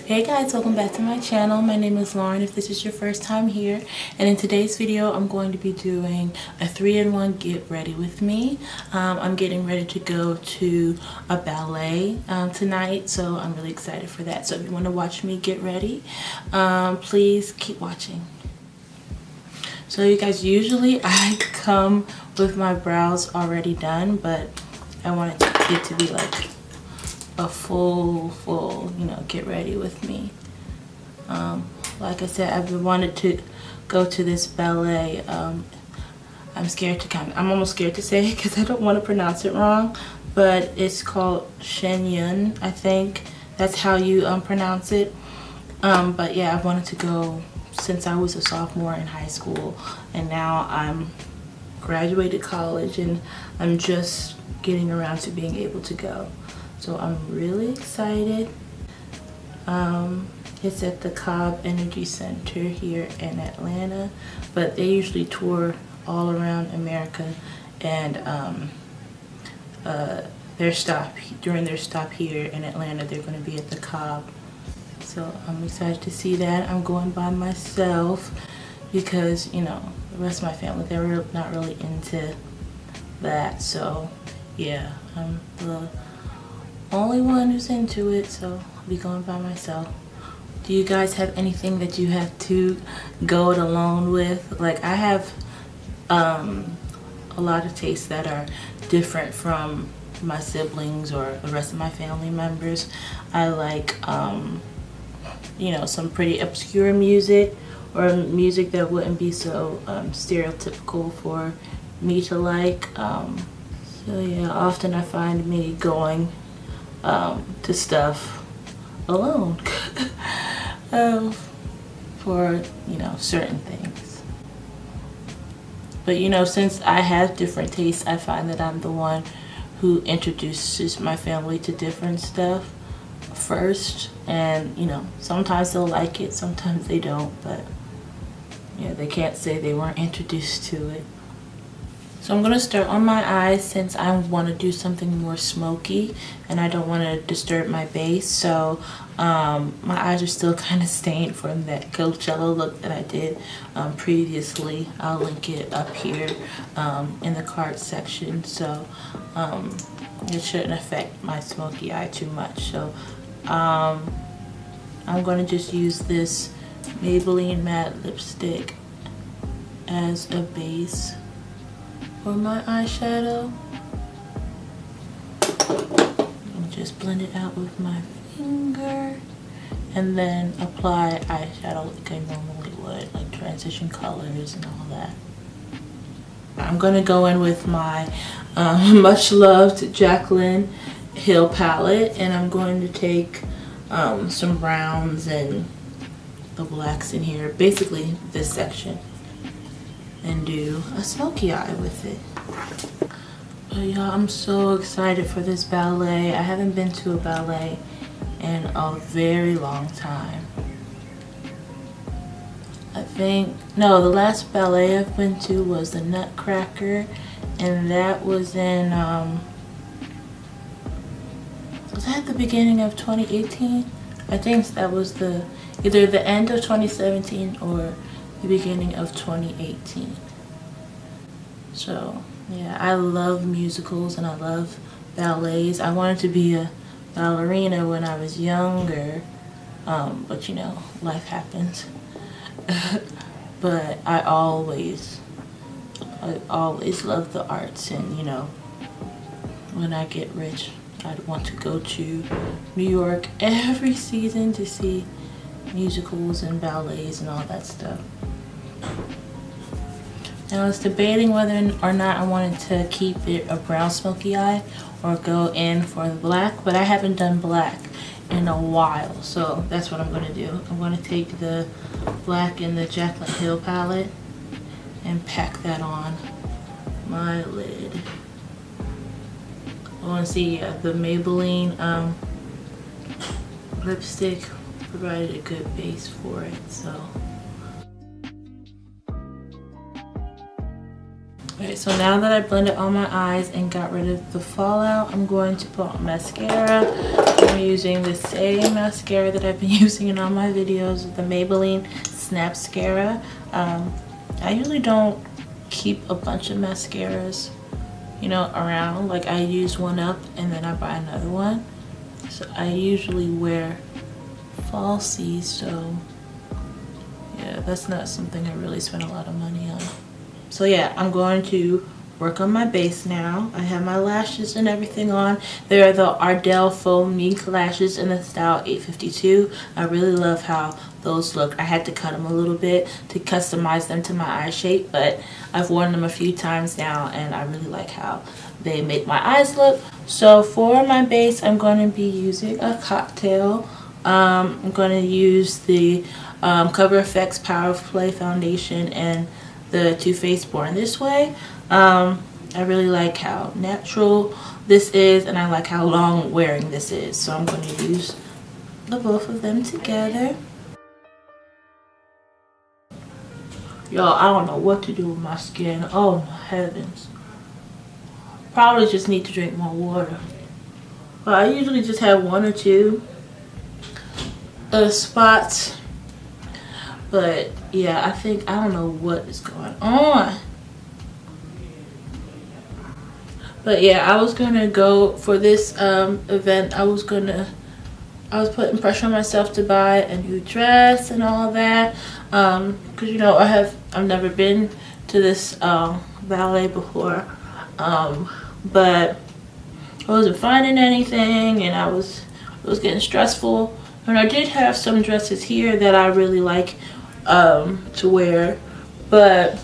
Hey guys, welcome back to my channel. My name is Lauryne if this is your first time here, and in today's video I'm going to be doing a 3-in-1 get ready with me. I'm getting ready to go to a ballet tonight, so I'm really excited for that. So if you want to watch me get ready, please keep watching. So you guys, usually I come with my brows already done, but I wanted it to be like a full, you know, get ready with me. Like I said, I've been wanted to go to this ballet. I'm almost scared to say it because I don't want to pronounce it wrong, but it's called Shenyun, I think. That's how you pronounce it. But yeah, I've wanted to go since I was a sophomore in high school, and now I'm graduated college and I'm just getting around to being able to go. So I'm really excited. It's at the Cobb Energy Center here in Atlanta, but they usually tour all around America, and during their stop here in Atlanta, they're going to be at the Cobb. So I'm excited to see that. I'm going by myself because, you know, the rest of my family, they're not really into that. So yeah, I'm the only one who's into it, so I'll be going by myself. Do you guys have anything that you have to go it alone with? Like, I have a lot of tastes that are different from my siblings or the rest of my family members. I like you know, some pretty obscure music, or music that wouldn't be so stereotypical for me to like. So yeah, often I find me going to stuff alone for, you know, certain things. But you know, since I have different tastes, I find that I'm the one who introduces my family to different stuff first, and you know, sometimes they'll like it, sometimes they don't, but yeah, they can't say they weren't introduced to it. So I'm going to start on my eyes since I want to do something more smoky and I don't want to disturb my base. So my eyes are still kind of stained from that Coachella look that I did previously. I'll link it up here in the card section. So it shouldn't affect my smoky eye too much. So I'm going to just use this Maybelline matte lipstick as a base for my eyeshadow. And just blend it out with my finger, and then apply eyeshadow like I normally would, like transition colors and all that. I'm gonna go in with my much loved Jaclyn Hill palette, and I'm going to take some browns and the blacks in here, basically this section, and do a smoky eye with it. But y'all, I'm so excited for this ballet. I haven't been to a ballet in a very long time. I think, no, the last ballet I've been to was the Nutcracker, and that was in, was that the beginning of 2018? I think that was either the end of 2017 or the beginning of 2018. So yeah, I love musicals and I love ballets. I wanted to be a ballerina when I was younger, but you know, life happens. But I always loved the arts, and you know, when I get rich, I'd want to go to New York every season to see musicals and ballets and all that stuff. And I was debating whether or not I wanted to keep it a brown smoky eye or go in for the black, but I haven't done black in a while, so that's what I'm going to do. I'm going to take the black in the Jaclyn Hill palette and pack that on my lid. I want to see the Maybelline lipstick provided a good base for it, so Okay, so now that I blended all my eyes and got rid of the fallout, I'm going to put on mascara. I'm using the same mascara that I've been using in all my videos, the Maybelline Snapscara. I usually don't keep a bunch of mascaras, you know, around. Like, I use one up and then I buy another one. So I usually wear falsies, so yeah, that's not something I really spend a lot of money on. So yeah, I'm going to work on my base now. I have my lashes and everything on. They're the Ardell Faux Mink lashes in the style 852. I really love how those look. I had to cut them a little bit to customize them to my eye shape, but I've worn them a few times now and I really like how they make my eyes look. So for my base, I'm going to be using a cocktail. I'm going to use the Cover FX Power Play Foundation and the Too Faced Born This Way. I really like how natural this is and I like how long wearing this is. So I'm going to use the both of them together. Y'all, I don't know what to do with my skin. Oh my heavens. Probably just need to drink more water. But I usually just have one or two spots. But yeah, I don't know what is going on. But yeah, I was gonna go for this event. I was putting pressure on myself to buy a new dress and all that. Cause you know, I've never been to this ballet before. But I wasn't finding anything and it was getting stressful. And I did have some dresses here that I really like to wear, but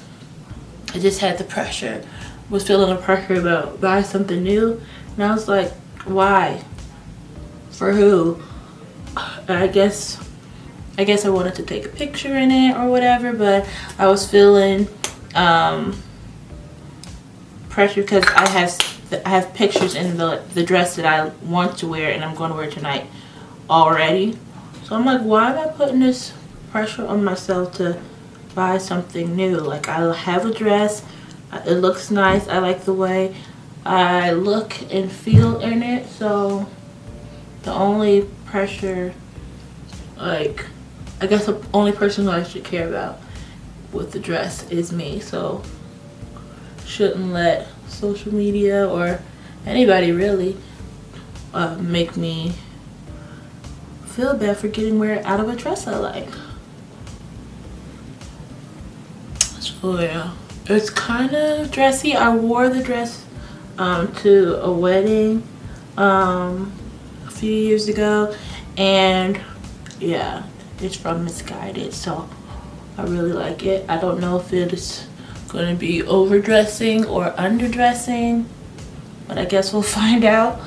I just had the pressure, was feeling the pressure about buying something new, and I was like, why? For who? I guess I wanted to take a picture in it or whatever, but I was feeling pressure because I have pictures in the dress that I want to wear and I'm going to wear tonight already. So I'm like, why am I putting this pressure on myself to buy something new? Like, I have a dress, it looks nice, I like the way I look and feel in it, so the only pressure, like, I guess the only person who I should care about with the dress is me. So shouldn't let social media or anybody really make me feel bad for getting wear out of a dress I like. So yeah, it's kind of dressy. I wore the dress to a wedding a few years ago, and yeah, it's from Misguided, so I really like it. I don't know if it's going to be overdressing or underdressing, but I guess we'll find out.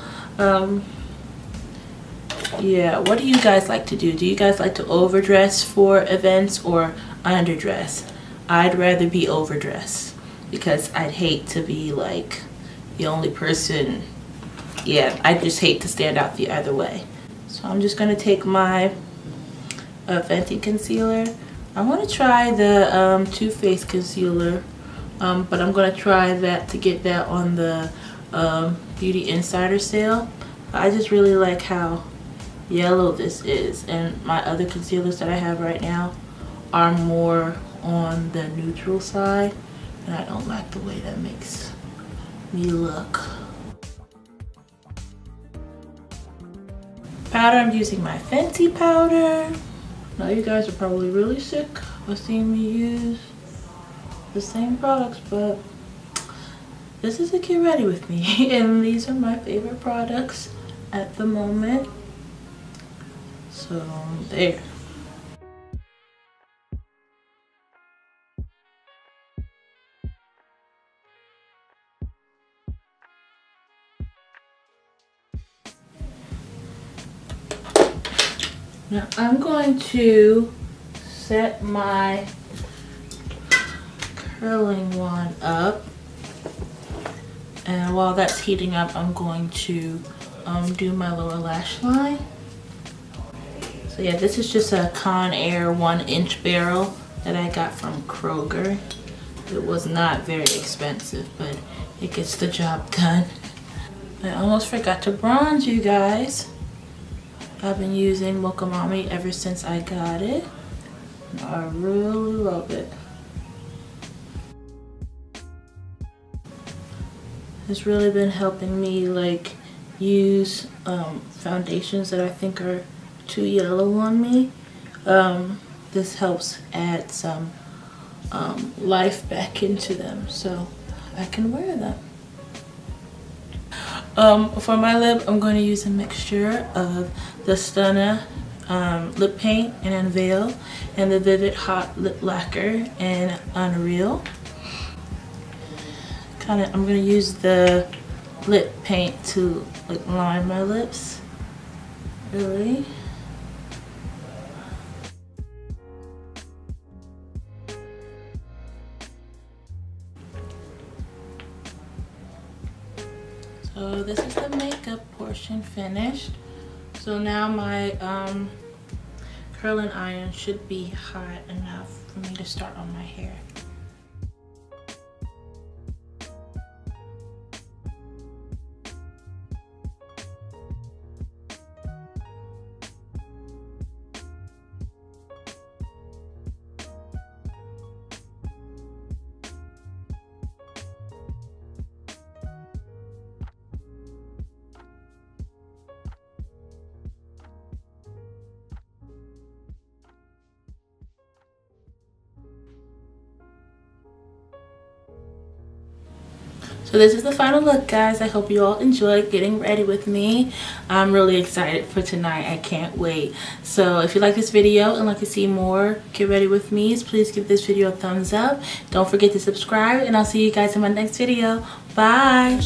Yeah, what do you guys like to do? Do you guys like to overdress for events or underdress? I'd rather be overdressed because I'd hate to be like the only person. Yeah, I just hate to stand out the other way. So I'm just going to take my Fenty concealer. I want to try the Too Faced concealer, but I'm going to try that to get that on the Beauty Insider sale. I just really like how yellow this is, and my other concealers that I have right now are more on the neutral side, and I don't like the way that makes me look. Powder, I'm using my Fenty powder. Now you guys are probably really sick of seeing me use the same products, but this is a get ready with me and these are my favorite products at the moment. So there. Now I'm going to set my curling one up, and while that's heating up, I'm going to do my lower lash line. So yeah, this is just a Conair 1-inch barrel that I got from Kroger. It was not very expensive, but it gets the job done. I almost forgot to bronze, you guys. I've been using Mocha Mami ever since I got it. I really love it. It's really been helping me like use foundations that I think are too yellow on me. This helps add some life back into them so I can wear them. For my lip, I'm going to use a mixture of the Stunna lip paint and Unveil and the Vivid Hot Lip Lacquer and Unreal. I'm going to use the lip paint to like line my lips. Really. So this is the makeup portion finished. So now my curling iron should be hot enough for me to start on my hair. So this is the final look, guys. I hope you all enjoyed getting ready with me. I'm really excited for tonight. I can't wait. So if you like this video and like to see more get ready with me, please give this video a thumbs up. Don't forget to subscribe, and I'll see you guys in my next video. Bye.